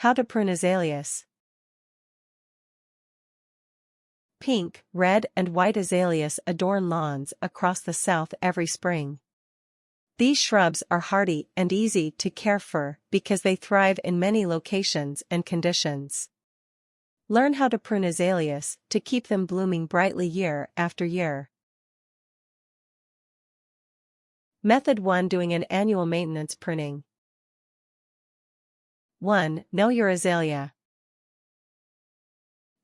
How to prune azaleas. Pink, red and white azaleas adorn lawns across the South every spring. These shrubs are hardy and easy to care for because they thrive in many locations and conditions. Learn how to prune azaleas to keep them blooming brightly year after year. Method 1. Doing an annual maintenance pruning. 1. Know your azalea.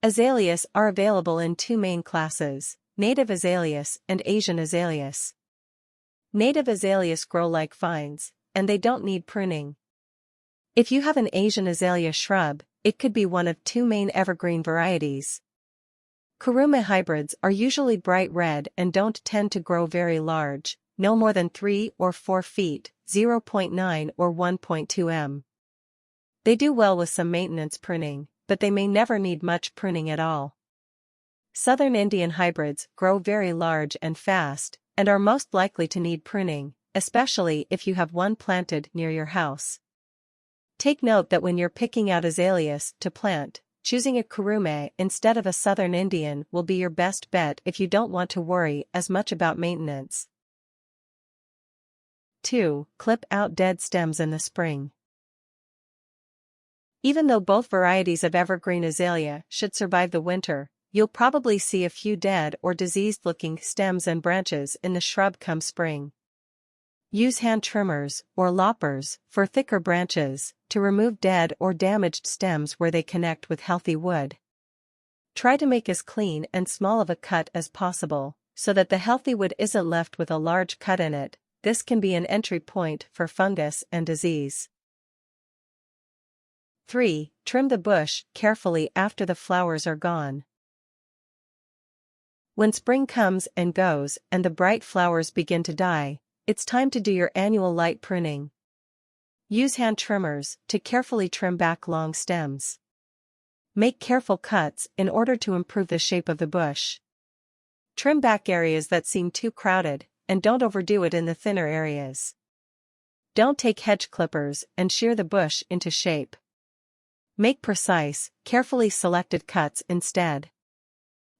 Azaleas are available in two main classes, native azaleas and Asian azaleas. Native azaleas grow like vines, and they don't need pruning. If you have an Asian azalea shrub, it could be one of two main evergreen varieties. Kurume hybrids are usually bright red and don't tend to grow very large, no more than 3 or 4 feet, 0.9 or 1.2 m. They do well with some maintenance pruning, but they may never need much pruning at all. Southern Indian hybrids grow very large and fast, and are most likely to need pruning, especially if you have one planted near your house. Take note that when you're picking out azaleas to plant, choosing a Kurume instead of a Southern Indian will be your best bet if you don't want to worry as much about maintenance. 2. Clip out dead stems in the spring. Even though both varieties of evergreen azalea should survive the winter, you'll probably see a few dead or diseased-looking stems and branches in the shrub come spring. Use hand trimmers or loppers for thicker branches to remove dead or damaged stems where they connect with healthy wood. Try to make as clean and small of a cut as possible, so that the healthy wood isn't left with a large cut in it. This can be an entry point for fungus and disease. 3. Trim the bush carefully after the flowers are gone. When spring comes and goes and the bright flowers begin to die, it's time to do your annual light pruning. Use hand trimmers to carefully trim back long stems. Make careful cuts in order to improve the shape of the bush. Trim back areas that seem too crowded, and don't overdo it in the thinner areas. Don't take hedge clippers and shear the bush into shape. Make precise, carefully selected cuts instead.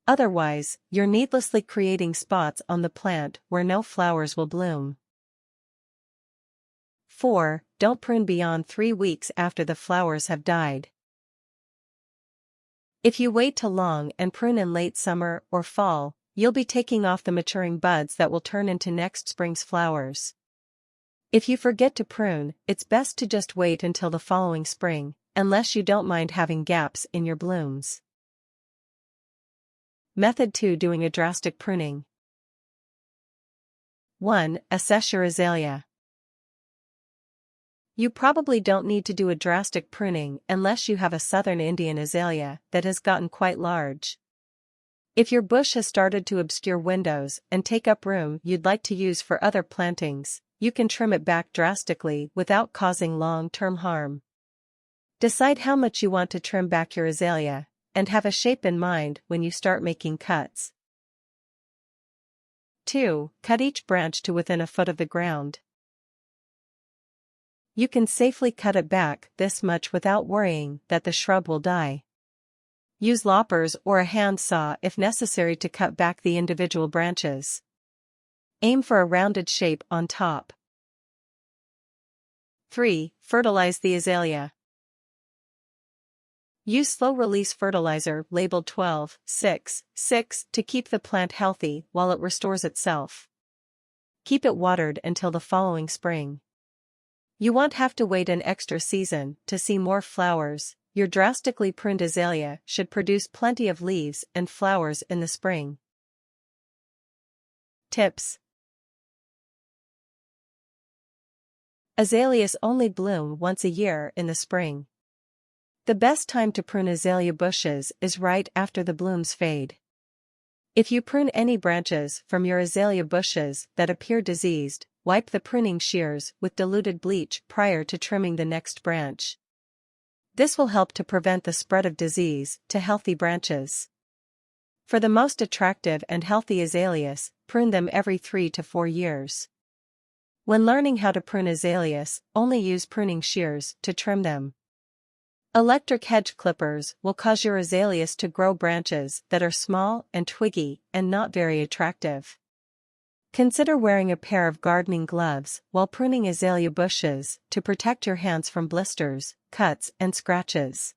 Otherwise, you're needlessly creating spots on the plant where no flowers will bloom. 4. Don't prune beyond 3 weeks after the flowers have died. If you wait too long and prune in late summer or fall, you'll be taking off the maturing buds that will turn into next spring's flowers. If you forget to prune, it's best to just wait until the following spring, unless you don't mind having gaps in your blooms. Method 2. Doing a drastic pruning. 1. Assess your azalea. You probably don't need to do a drastic pruning unless you have a Southern Indian azalea that has gotten quite large. If your bush has started to obscure windows and take up room you'd like to use for other plantings, you can trim it back drastically without causing long-term harm. Decide how much you want to trim back your azalea, and have a shape in mind when you start making cuts. 2. Cut each branch to within a foot of the ground. You can safely cut it back this much without worrying that the shrub will die. Use loppers or a hand saw if necessary to cut back the individual branches. Aim for a rounded shape on top. 3. Fertilize the azalea. Use slow-release fertilizer labeled 12-6-6 to keep the plant healthy while it restores itself. Keep it watered until the following spring. You won't have to wait an extra season to see more flowers. Your drastically pruned azalea should produce plenty of leaves and flowers in the spring. Tips. Azaleas only bloom once a year in the spring. The best time to prune azalea bushes is right after the blooms fade. If you prune any branches from your azalea bushes that appear diseased, wipe the pruning shears with diluted bleach prior to trimming the next branch. This will help to prevent the spread of disease to healthy branches. For the most attractive and healthy azaleas, prune them every 3 to 4 years. When learning how to prune azaleas, only use pruning shears to trim them. Electric hedge clippers will cause your azaleas to grow branches that are small and twiggy and not very attractive. Consider wearing a pair of gardening gloves while pruning azalea bushes to protect your hands from blisters, cuts, and scratches.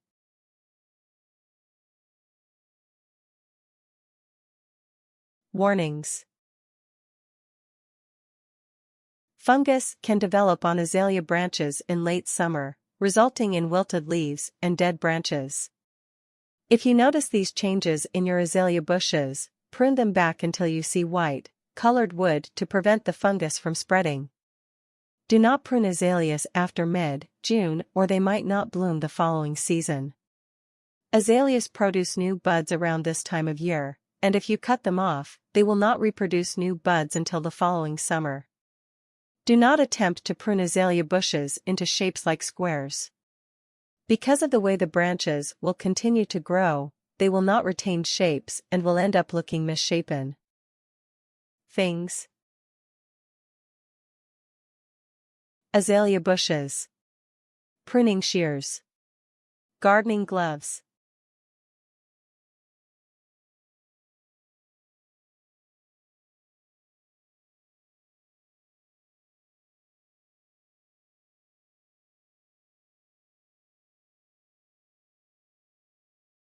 Warnings. Fungus can develop on azalea branches in late summer, resulting in wilted leaves and dead branches. If you notice these changes in your azalea bushes, prune them back until you see white, colored wood to prevent the fungus from spreading. Do not prune azaleas after mid-June or they might not bloom the following season. Azaleas produce new buds around this time of year, and if you cut them off, they will not reproduce new buds until the following summer. Do not attempt to prune azalea bushes into shapes like squares. Because of the way the branches will continue to grow, they will not retain shapes and will end up looking misshapen. Things. Azalea bushes. Pruning shears. Gardening gloves.